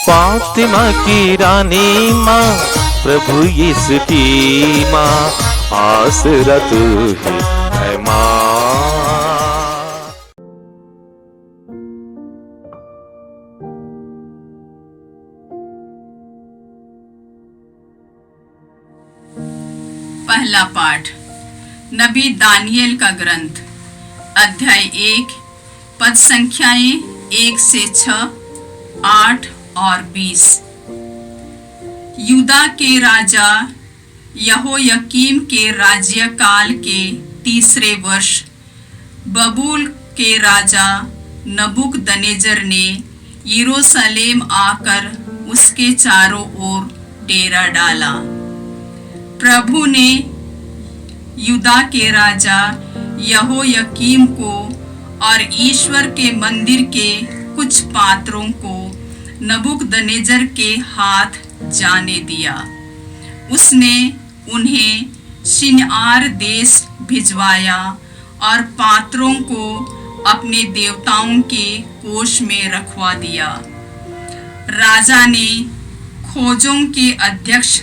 फातिमा की रानी माँ, प्रभु यीशु की माँ, आसरा तू ही है माँ। पहला पाठ नबी दानियल का ग्रंथ, अध्याय 1, पद संख्याएं 1 से 6, 8 और 20। यूदा के राजा यहोयाकीम के राज्यकाल के तीसरे वर्ष बबूल के राजा नबूकदनेस्सर ने यरूशलेम आकर उसके चारों ओर डेरा डाला। प्रभु ने यूदा के राजा यहोयाकीम को और ईश्वर के मंदिर के कुछ पात्रों को नबूकदनेस्सर के हाथ जाने दिया। उसने उन्हें शिनार देश भिजवाया और पात्रों को अपने देवताओं के कोष में रखवा दिया। राजा ने खोजों के अध्यक्ष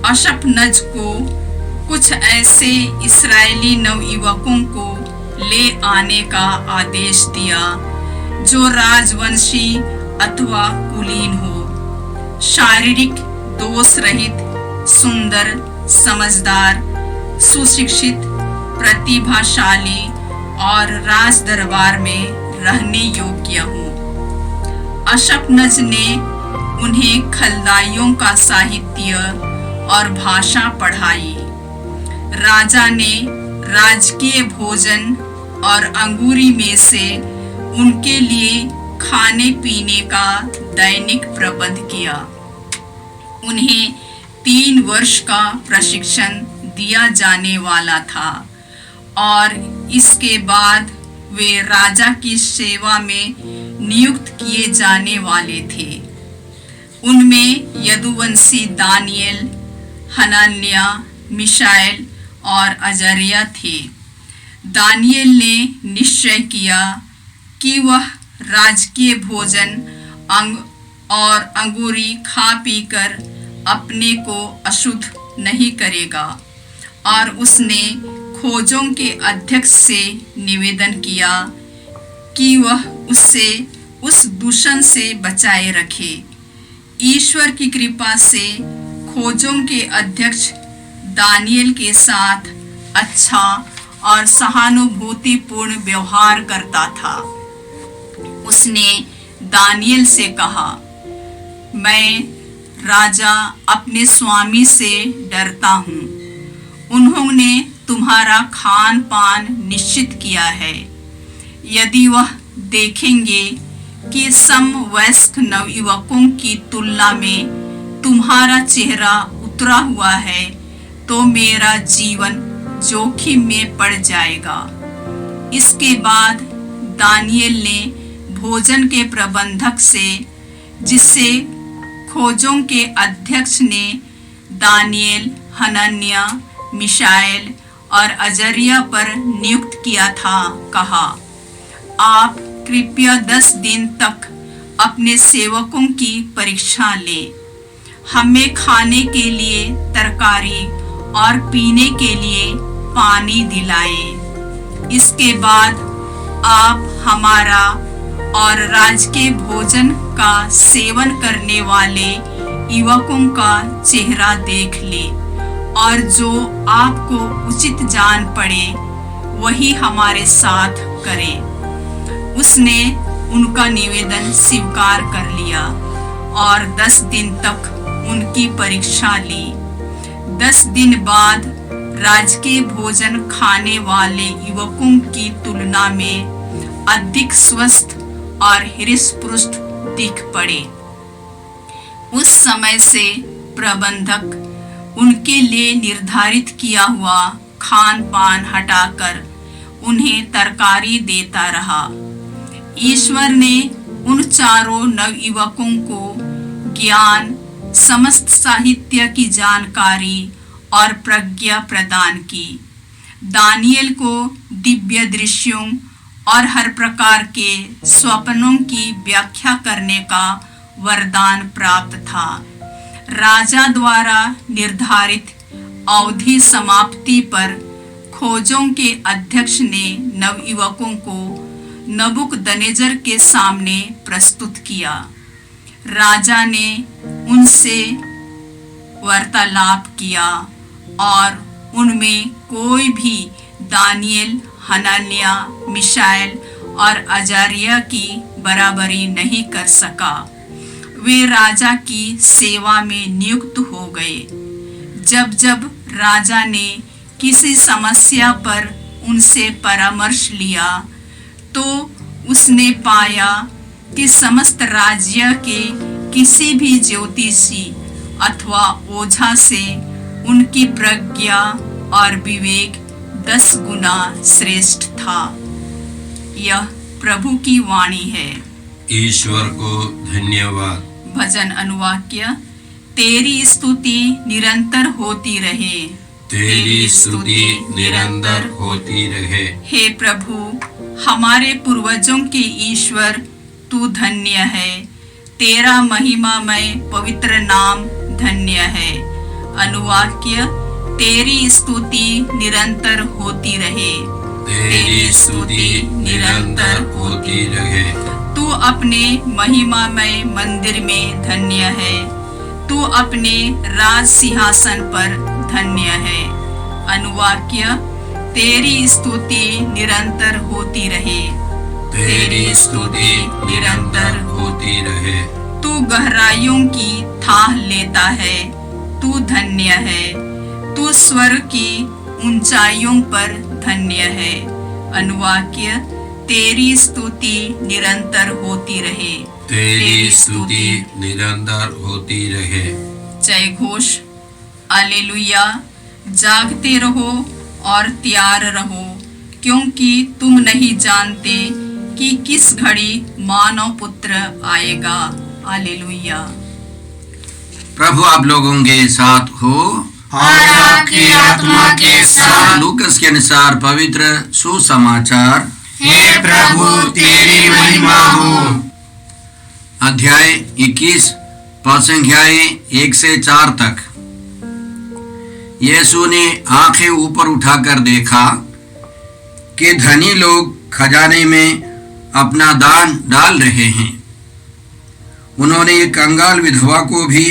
अशफनज को कुछ ऐसे इस्राएली नवयुवकों को ले आने का आदेश दिया जो राजवंशी अथवा कुलीन हो, शारीरिक दोष रहित, सुंदर, समझदार, सुशिक्षित, प्रतिभाशाली और राज दरबार में रहने योग्य हो। अशफनज ने उन्हें खलदाइयों का साहित्य और भाषा पढ़ाई। राजा ने राजकीय भोजन और अंगूरी में से उनके लिए खाने पीने का दैनिक प्रबंध किया। उन्हें 3 वर्ष का प्रशिक्षण दिया जाने वाला था और इसके बाद वे राजा की सेवा में नियुक्त किए जाने वाले थे। उनमें यदुवंशी दानियल, हनन्याह, मिशाएल और अजर्याह थे। दानियल ने निश्चय किया कि वह राजकीय भोजन और अंगूरी खा पीकर अपने को अशुद्ध नहीं करेगा और उसने खोजों के अध्यक्ष से निवेदन किया कि वह उससे उस दूषण से बचाए रखे। ईश्वर की कृपा से खोजों के अध्यक्ष दानियल के साथ अच्छा और सहानुभूतिपूर्ण व्यवहार करता था। उसने दानियल से कहा, मैं राजा अपने स्वामी से डरता हूँ। उन्होंने तुम्हारा खान पान निश्चित किया है। यदि वह देखेंगे कि समवयस्क नवयुवकों की तुलना में तुम्हारा चेहरा उतरा हुआ है तो मेरा जीवन जोखिम में पड़ जाएगा। इसके बाद दानियल ने भोजन के प्रबंधक से, जिसे खोजों के अध्यक्ष ने दानियल, हनन्याह, मिशाएल और अजर्याह पर नियुक्त किया था, कहा, आप कृपया 10 दिन तक अपने सेवकों की परीक्षा लें। हमें खाने के लिए तरकारी और पीने के लिए पानी दिलाएं। इसके बाद आप हमारा और राजकीय भोजन का सेवन करने वाले युवकों का चेहरा देख लें और जो आपको उचित जान पड़े वही हमारे साथ करें। उसने उनका निवेदन स्वीकार कर लिया और 10 दिन तक उनकी परीक्षा ली। 10 दिन बाद राजकीय भोजन खाने वाले युवकों की तुलना में अधिक स्वस्थ और हृष्ट-पुष्ट दिख पड़े। उस समय से प्रबंधक उनके लिए निर्धारित किया हुआ खान पान हटाकर उन्हें तरकारी देता रहा। ईश्वर ने उन चारों नवयुवकों को ज्ञान, समस्त साहित्य की जानकारी और प्रज्ञा प्रदान की। दानियल को दिव्य दृश्यों और हर प्रकार के स्वप्नों की व्याख्या करने का वरदान प्राप्त था। राजा द्वारा निर्धारित अवधि समाप्ति पर खोजों के अध्यक्ष ने नवयुवकों को नबूकदनेस्सर के सामने प्रस्तुत किया। राजा ने उनसे वार्तालाप किया और उनमें कोई भी दानियेल, हनन्याह, मिशाएल और अजारिया की बराबरी नहीं कर सका। वे राजा की सेवा में नियुक्त हो गए। जब जब राजा ने किसी समस्या पर उनसे परामर्श लिया तो उसने पाया कि समस्त राज्य के किसी भी ज्योतिषी अथवा ओझा से उनकी प्रज्ञा और विवेक 10 गुना श्रेष्ठ था। यह प्रभु की वाणी है। ईश्वर को धन्यवाद। भजन अनुवाक्य। तेरी स्तुति निरंतर होती रहे। तेरी स्तुति निरंतर होती रहे। हे प्रभु, हमारे पूर्वजों के ईश्वर, तू धन्य है। तेरा महिमामय पवित्र नाम धन्य है। अनुवाक्य। तेरी स्तुति निरंतर होती रहे। तेरी स्तुति निरंतर होती रहे। तू अपने महिमामय मंदिर में धन्य है। तू अपने राज सिंहासन पर धन्य है। अनुवाक्य। तेरी स्तुति निरंतर होती रहे। तेरी स्तुति निरंतर होती रहे। तू गहराइयों की थाह लेता है। तू धन्य है। तू स्वर्ग की ऊंचाइयों पर धन्य है। अनुवाक्य। तेरी स्तुति निरंतर होती रहे। तेरी स्तुति निरंतर होती रहे। जय घोष। हालेलुया। जागते रहो और तैयार रहो, क्योंकि तुम नहीं जानते कि किस घड़ी मानव पुत्र आएगा। हालेलुया। प्रभु आप लोगों के साथ हो और आपकी आत्मा के साथ। लूकस के अनुसार पवित्र सुसमाचार। हे प्रभु तेरी महिमा हो। अध्याय 21 पद संख्याएं 1 से 4 तक। यीशु ने आंखें ऊपर उठाकर देखा कि धनी लोग खजाने में अपना दान डाल रहे हैं। उन्होंने एक कंगाल विधवा को भी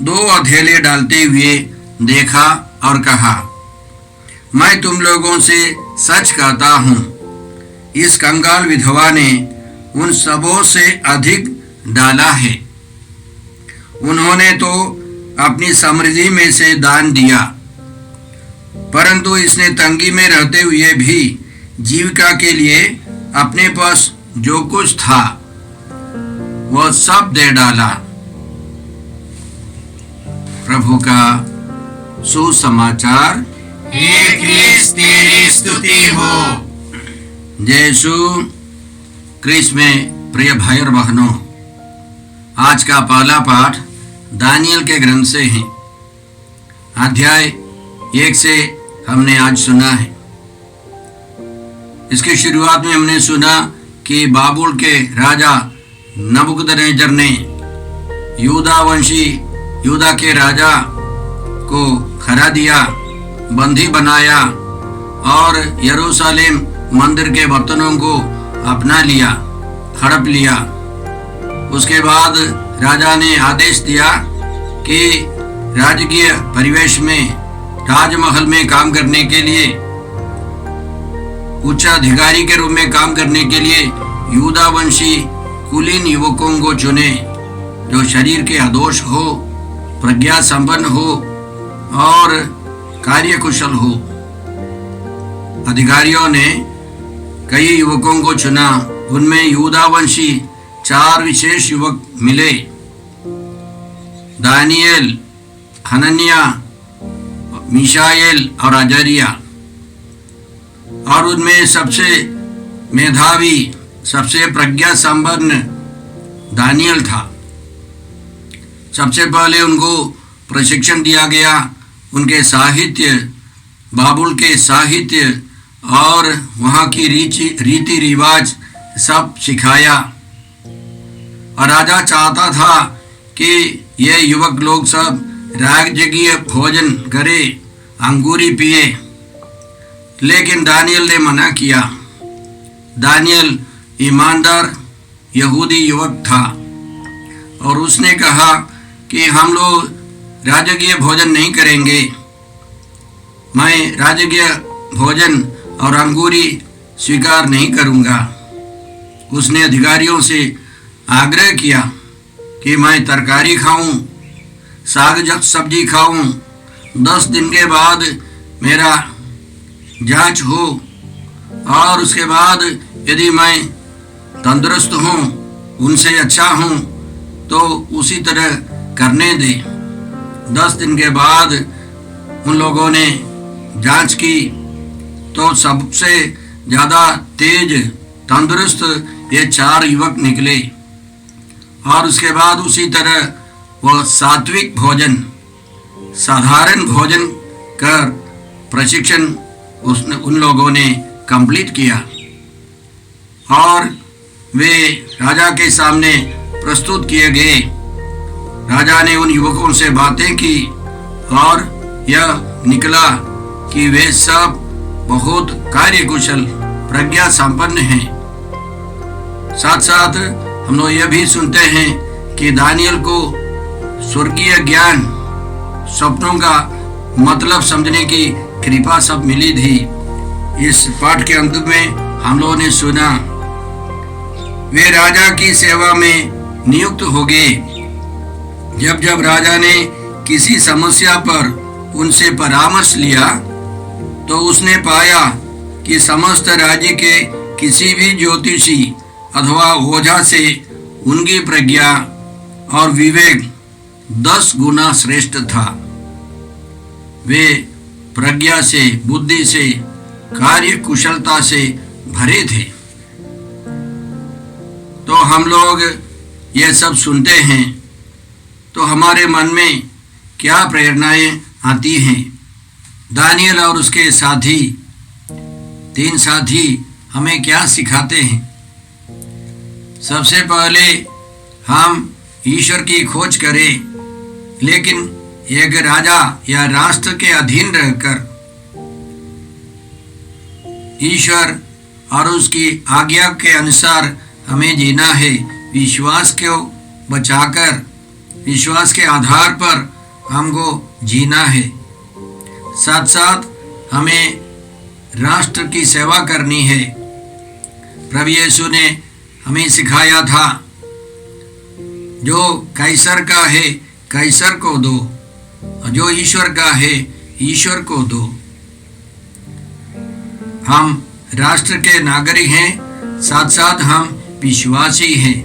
2 अधेले डालते हुए देखा और कहा, मैं तुम लोगों से सच कहता हूँ, इस कंगाल विधवा ने उन सबों से अधिक डाला है। उन्होंने तो अपनी समृद्धि में से दान दिया, परंतु इसने तंगी में रहते हुए भी जीविका के लिए अपने पास जो कुछ था वह सब दे डाला। प्रभु का सुसमाचार। हे क्रिस्त तेरी स्तुति हो। जय यीशु क्रिस्त में प्रिय भाई और बहनों, आज का पहला पाठ दानियल के ग्रंथ से है। अध्याय 1 से हमने आज सुना है। इसकी शुरुआत में हमने सुना कि बाबुल के राजा नबूकदनेस्सर ने यूदा के राजा को हरा दिया, बंदी बनाया और यरूशलेम मंदिर के बर्तनों को अपना लिया, हड़प लिया। उसके बाद राजा ने आदेश दिया कि राजकीय परिवेश में राजमहल में काम करने के लिए, उच्च अधिकारी के रूप में काम करने के लिए यूदा वंशी कुलीन युवकों को चुने, जो शरीर के अदोष हो, प्रज्ञा संपन्न हो और कार्यकुशल हो। अधिकारियों ने कई युवकों को चुना। उनमें यूदा वंशी 4 विशेष युवक मिले, दानियेल, हनन्याह, मिशाएल और अजारिया। और उनमें सबसे मेधावी, सबसे प्रज्ञा संपन्न दानियेल था। सबसे पहले उनको प्रशिक्षण दिया गया, उनके साहित्य, बाबुल के साहित्य और वहाँ की रीति रिवाज सब सिखाया। और राजा चाहता था कि ये युवक लोग सब राजकीय भोजन करे, अंगूरी पिए, लेकिन दानियल ने मना किया। दानियल ईमानदार यहूदी युवक था और उसने कहा कि हम लोग राजकीय भोजन नहीं करेंगे, मैं राजकीय भोजन और अंगूरी स्वीकार नहीं करूंगा। उसने अधिकारियों से आग्रह किया कि मैं तरकारी खाऊं, साग सब्जी खाऊं, 10 दिन के बाद मेरा जांच हो और उसके बाद यदि मैं तंदुरुस्त हूँ, उनसे अच्छा हूँ, तो उसी तरह करने दे। 10 दिन के बाद उन लोगों ने जांच की तो सबसे ज़्यादा तेज तंदुरुस्त ये 4 युवक निकले और उसके बाद उसी तरह वह सात्विक भोजन, साधारण भोजन कर प्रशिक्षण उन लोगों ने कंप्लीट किया और वे राजा के सामने प्रस्तुत किए गए। राजा ने उन युवकों से बातें की और यह निकला कि वे सब बहुत कार्यकुशल, प्रज्ञा संपन्न हैं। साथ साथ हम लोग यह भी सुनते हैं कि दानियल को स्वर्गीय ज्ञान, सपनों का मतलब समझने की कृपा सब मिली थी। इस पाठ के अंत में हम लोगों ने सुना, वे राजा की सेवा में नियुक्त हो गए। जब जब राजा ने किसी समस्या पर उनसे परामर्श लिया तो उसने पाया कि समस्त राज्य के किसी भी ज्योतिषी अथवा ओझा से उनकी प्रज्ञा और विवेक 10 गुना श्रेष्ठ था। वे प्रज्ञा से, बुद्धि से, कार्य कुशलता से भरे थे। तो हम लोग ये सब सुनते हैं तो हमारे मन में क्या प्रेरणाएं आती हैं। दानियल और उसके साथी, 3 साथी हमें क्या सिखाते हैं। सबसे पहले हम ईश्वर की खोज करें, लेकिन एक राजा या राष्ट्र के अधीन रहकर ईश्वर और उसकी आज्ञा के अनुसार हमें जीना है। विश्वास को बचाकर, विश्वास के आधार पर हमको जीना है। साथ साथ हमें राष्ट्र की सेवा करनी है। प्रभु यीशु ने हमें सिखाया था, जो कैसर का है कैसर को दो, और जो ईश्वर का है ईश्वर को दो। हम राष्ट्र के नागरिक हैं, साथ साथ हम विश्वासी हैं।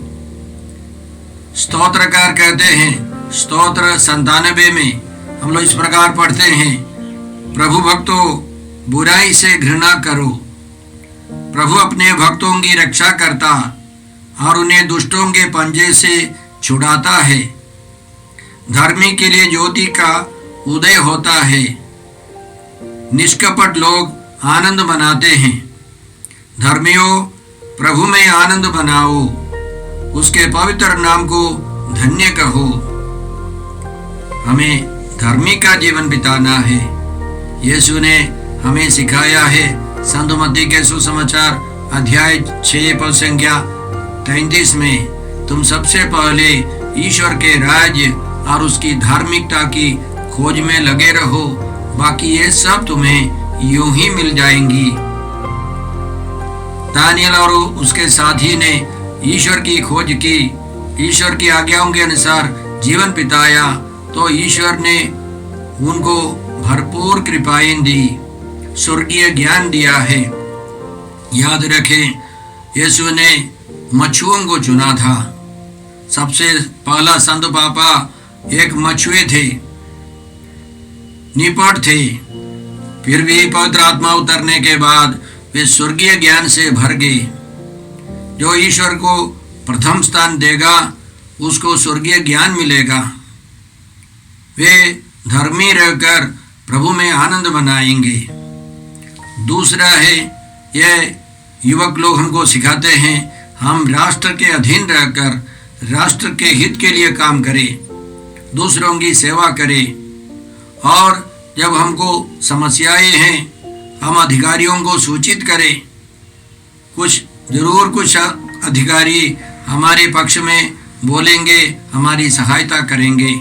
स्तोत्रकार कहते हैं, स्तोत्र 97 में हम लोग इस प्रकार पढ़ते हैं, प्रभु भक्तों बुराई से घृणा करो, प्रभु अपने भक्तों की रक्षा करता और उन्हें दुष्टों के पंजे से छुड़ाता है। धर्मी के लिए ज्योति का उदय होता है, निष्कपट लोग आनंद मनाते हैं। धर्मियों, प्रभु में आनंद मनाओ, उसके पवित्र नाम को धन्य कहो। हमें धर्मी का जीवन बिताना है। यीशु ने हमें सिखाया है, संत मत्ती के सुसमाचार अध्याय 6 पद संख्या 33 में, तुम सबसे पहले ईश्वर के राज्य और उसकी धार्मिकता की खोज में लगे रहो, बाकी ये सब तुम्हें यूं ही मिल जाएंगी। दानियल और उसके साथी ने ईश्वर की खोज की, ईश्वर की आज्ञाओं के अनुसार जीवन बिताया, तो ईश्वर ने उनको भरपूर कृपाएं दी, स्वर्गीय ज्ञान दिया है। याद रखें, यीशु ने मछुओं को चुना था। सबसे पहला संत पापा एक मछुए थे, निपट थे, फिर भी पवित्र आत्मा उतरने के बाद वे स्वर्गीय ज्ञान से भर गए। जो ईश्वर को प्रथम स्थान देगा उसको स्वर्गीय ज्ञान मिलेगा। वे धर्मी रहकर प्रभु में आनंद मनाएंगे। दूसरा है, यह युवक लोग हमको सिखाते हैं, हम राष्ट्र के अधीन रहकर राष्ट्र के हित के लिए काम करे, दूसरों की सेवा करे। और जब हमको समस्याएं हैं, हम अधिकारियों को सूचित करें। कुछ अधिकारी हमारे पक्ष में बोलेंगे, हमारी सहायता करेंगे।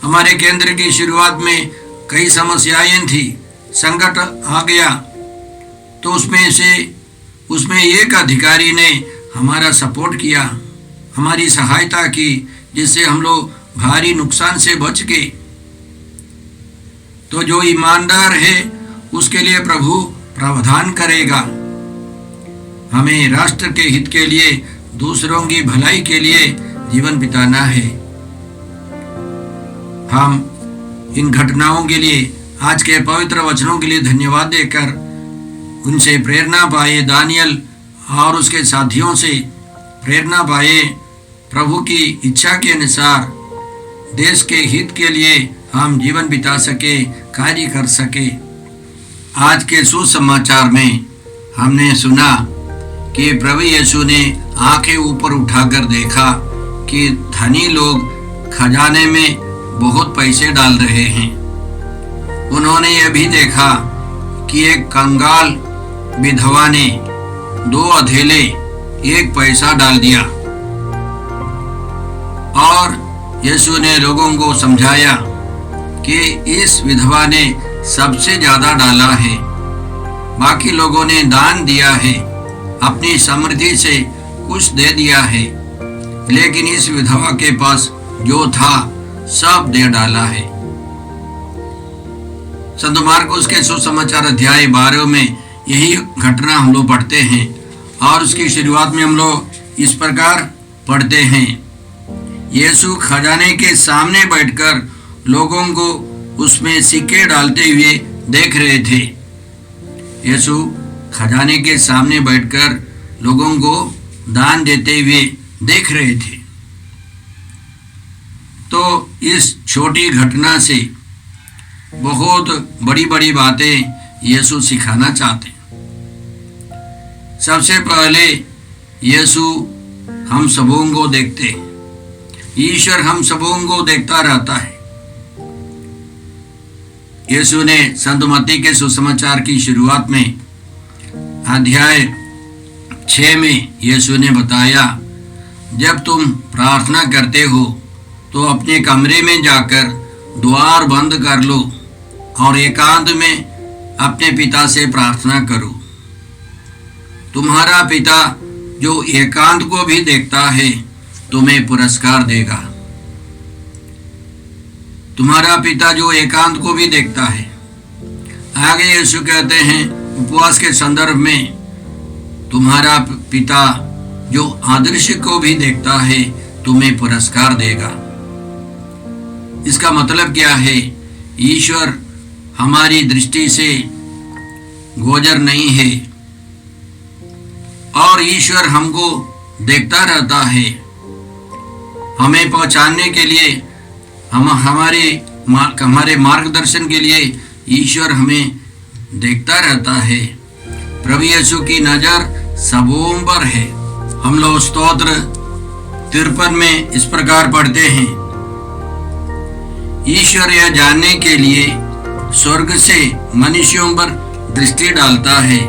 हमारे केंद्र की शुरुआत में कई समस्याएं थी, संकट आ गया, तो उसमें एक अधिकारी ने हमारा सपोर्ट किया, हमारी सहायता की, जिससे हम लोग भारी नुकसान से बच गए। तो जो ईमानदार है उसके लिए प्रभु प्रावधान करेगा। हमें राष्ट्र के हित के लिए, दूसरों की भलाई के लिए जीवन बिताना है। हम इन घटनाओं के लिए, आज के पवित्र वचनों के लिए धन्यवाद देकर उनसे प्रेरणा पाए, दानियल और उसके साथियों से प्रेरणा पाए, प्रभु की इच्छा के अनुसार देश के हित के लिए हम जीवन बिता सके, कार्य कर सके। आज के सुसमाचार में हमने सुना कि प्रभु यीशु ने आंखें ऊपर उठाकर देखा कि धनी लोग खजाने में बहुत पैसे डाल रहे हैं। उन्होंने यह भी देखा कि एक कंगाल विधवा ने 2 अधेले 1 पैसा डाल दिया, और यीशु ने लोगों को समझाया कि इस विधवा ने सबसे ज्यादा डाला है, बाकी लोगों ने दान दिया है, अपनी समृद्धि से कुछ दे दिया है, लेकिन इस विधवा के पास जो था सब दे डाला है। संत मार्कुस के सुसमाचार अध्याय 12 में यही घटना हम लोग पढ़ते हैं, और उसकी शुरुआत में हम लोग इस प्रकार पढ़ते हैं। यीशु खजाने के सामने बैठकर लोगों को उसमें सिक्के डालते हुए देख रहे थे। यीशु खजाने के सामने बैठकर लोगों को दान देते हुए देख रहे थे। तो इस छोटी घटना से बहुत बड़ी बड़ी बातें यीशु सिखाना चाहते हैं। सबसे पहले यीशु हम सबों को देखते हैं। ईश्वर हम सबों को देखता रहता है। यीशु ने संत मत्ती के सुसमाचार की शुरुआत में अध्याय 6 में यीशु ने बताया, जब तुम प्रार्थना करते हो तो अपने कमरे में जाकर द्वार बंद कर लो और एकांत में अपने पिता से प्रार्थना करो। तुम्हारा पिता जो एकांत को भी देखता है तुम्हें पुरस्कार देगा। तुम्हारा पिता जो एकांत को भी देखता है। आगे यीशु कहते हैं उपवास के संदर्भ में, तुम्हारा पिता जो अदृश्य को भी देखता है तुम्हें पुरस्कार देगा। इसका मतलब क्या है? ईश्वर हमारी दृष्टि से गोचर नहीं है, और ईश्वर हमको देखता रहता है। हमें पहचानने के लिए, हमारे मार्गदर्शन के लिए ईश्वर हमें देखता रहता है। प्रभु यीशु की नजर सबों पर है। हम लोग स्तोत्र 53 में इस प्रकार पढ़ते हैं, ईश्वर यह जानने के लिए स्वर्ग से मनुष्यों पर दृष्टि डालता है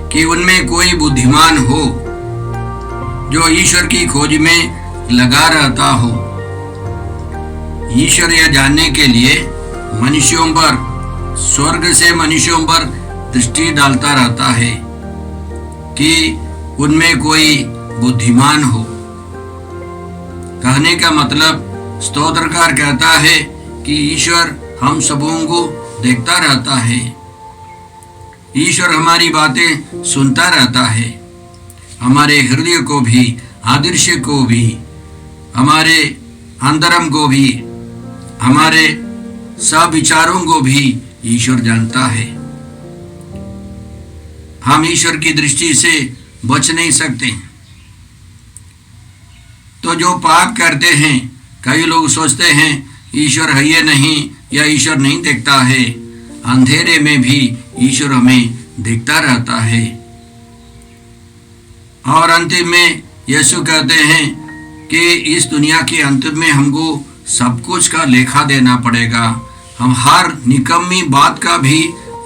कि उनमें कोई बुद्धिमान हो जो ईश्वर की खोज में लगा रहता हो। ईश्वर यह जानने के लिए मनुष्यों पर, स्वर्ग से मनुष्यों पर दृष्टि डालता रहता है कि उनमें कोई बुद्धिमान हो। कहने का मतलब, स्तोत्रकार कहता है कि ईश्वर हम सबों को देखता रहता है। ईश्वर हमारी बातें सुनता रहता है, हमारे हृदय को भी, आदर्श को भी, हमारे अंतरम को भी, हमारे सब विचारों को भी ईश्वर जानता है। हम ईश्वर की दृष्टि से बच नहीं सकते। तो जो पाप करते हैं, कई लोग सोचते हैं ईश्वर है ये नहीं, या ईश्वर नहीं देखता है। अंधेरे में भी ईश्वर हमें देखता रहता है। और अंतिम में यीशु कहते हैं कि इस दुनिया के अंत में हमको सब कुछ का लेखा देना पड़ेगा, हम हर निकम्मी बात का भी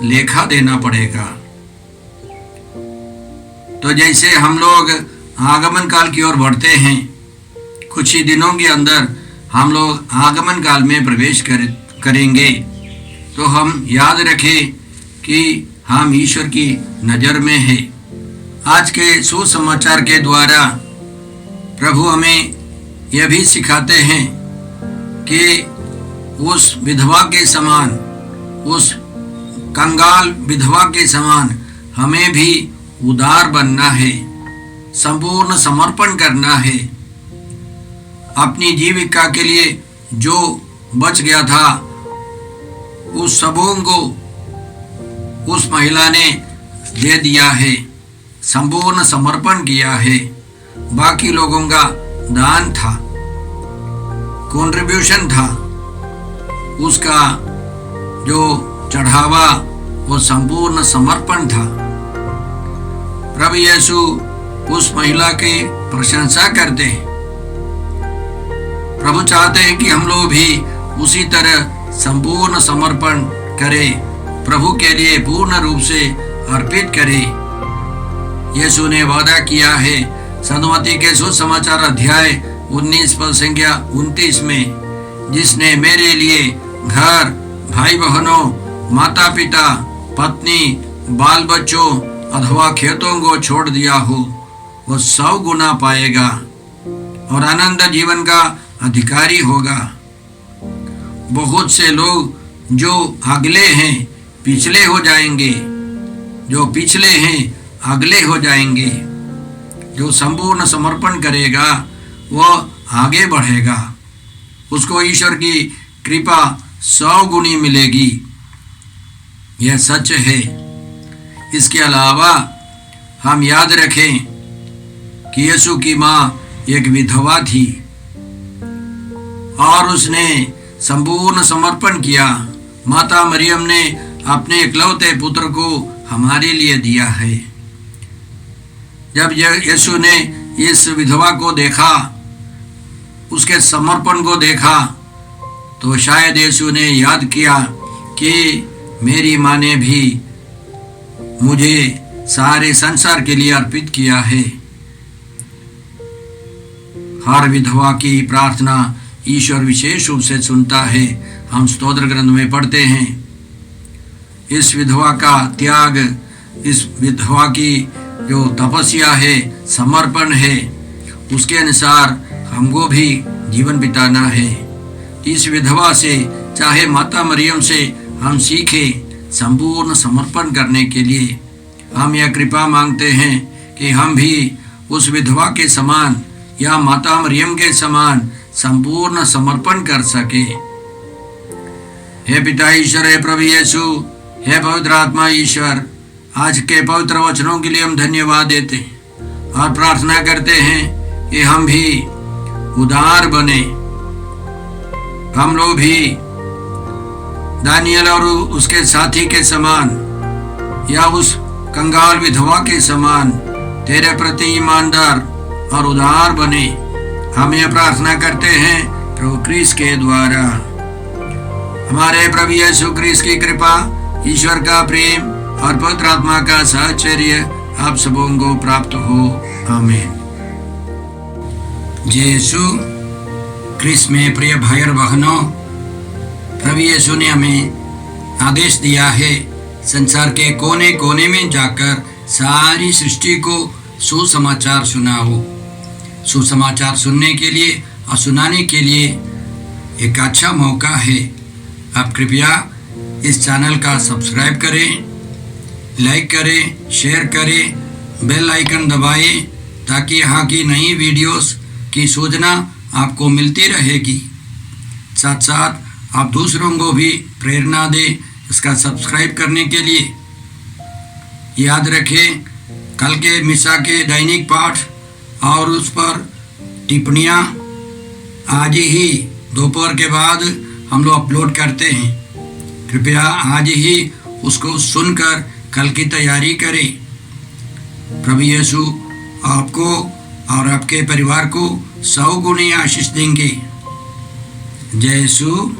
लेखा देना पड़ेगा। तो जैसे हम लोग आगमन काल की ओर बढ़ते हैं, कुछ ही दिनों के अंदर हम लोग आगमन काल में प्रवेश करेंगे, तो हम याद रखें कि हम ईश्वर की नज़र में हैं। आज के सुसमाचार के द्वारा प्रभु हमें यह भी सिखाते हैं कि उस विधवा के समान, उस कंगाल विधवा के समान हमें भी उदार बनना है, संपूर्ण समर्पण करना है। अपनी जीविका के लिए जो बच गया था उस सबों को उस महिला ने दे दिया है, संपूर्ण समर्पण किया है। बाकी लोगों का दान था, कंट्रीब्यूशन था, उसका जो चढ़ावा वो संपूर्ण समर्पण था। प्रभु यीशु उस महिला की प्रशंसा करते हैं। प्रभु चाहते हैं कि हम लोग भी उसी तरह संपूर्ण समर्पण करें, प्रभु के लिए पूर्ण रूप से अर्पित करें। यीशु ने वादा किया है सदमती के सुसमाचार अध्याय 19 पद संख्या 29 में, जिसने मेरे लिए घर, भाई बहनों, माता पिता, पत्नी, बाल बच्चों अथवा खेतों को छोड़ दिया हो, वो 100 गुना पाएगा और आनंद जीवन का अधिकारी होगा। बहुत से लोग जो अगले हैं पिछले हो जाएंगे, जो पिछले हैं अगले हो जाएंगे। जो संपूर्ण समर्पण करेगा वो आगे बढ़ेगा, उसको ईश्वर की कृपा 100 गुनी मिलेगी। यह सच है। इसके अलावा हम याद रखें कि यीशु की माँ एक विधवा थी और उसने संपूर्ण समर्पण किया। माता मरियम ने अपने इकलौते पुत्र को हमारे लिए दिया है। जब यीशु ने इस विधवा को देखा, उसके समर्पण को देखा, तो शायद यीशु ने याद किया कि मेरी माँ ने भी मुझे सारे संसार के लिए अर्पित किया है। हर विधवा की प्रार्थना ईश्वर विशेष रूप से सुनता है। हम स्तोत्र ग्रंथ में पढ़ते हैं, इस विधवा का त्याग, इस विधवा की जो तपस्या है, समर्पण है, उसके अनुसार हमको भी जीवन बिताना है। इस विधवा से, चाहे माता मरियम से हम सीखें संपूर्ण समर्पण करने के लिए। हम यह कृपा मांगते हैं कि हम भी उस विधवा के समान या माता मरियम के समान संपूर्ण समर्पण कर सके। हे पिता ईश्वर, हे प्रभु यीशु, हे पवित्र आत्मा ईश्वर, आज के पवित्र वचनों के लिए हम धन्यवाद देते हैं और प्रार्थना करते हैं कि हम भी उदार बने। हम लोग भी दानियल और उसके साथी के समान या उस कंगाल विधवा के समान तेरे प्रति ईमानदार और उदार बने। हम यह प्रार्थना करते हैं प्रभु क्रिस्त के द्वारा। हमारे प्रभु यीशु क्रिस्त की कृपा, ईश्वर का प्रेम और पवित्र आत्मा का साहचर्य आप सबों को प्राप्त हो। आमीन। यीशु क्रिस्त में प्रिय भाई और बहनों, प्रभु यीशु ने हमें आदेश दिया है संसार के कोने कोने में जाकर सारी सृष्टि को सुसमाचार सुनाओ। सुसमाचार सुनने के लिए और सुनाने के लिए एक अच्छा मौका है। आप कृपया इस चैनल का सब्सक्राइब करें, लाइक करें, शेयर करें, बेल आइकन दबाएं ताकि यहाँ की नई वीडियोस की सूचना आपको मिलती रहेगी। साथ साथ आप दूसरों को भी प्रेरणा दें इसका सब्सक्राइब करने के लिए। याद रखें, कल के मिसा के दैनिक पाठ और उस पर टिप्पणियाँ आज ही दोपहर के बाद हम लोग अपलोड करते हैं। कृपया आज ही उसको सुनकर कल की तैयारी करें। प्रभु यीशु आपको और आपके परिवार को 100 गुनी आशीष देंगे। जय यीशु।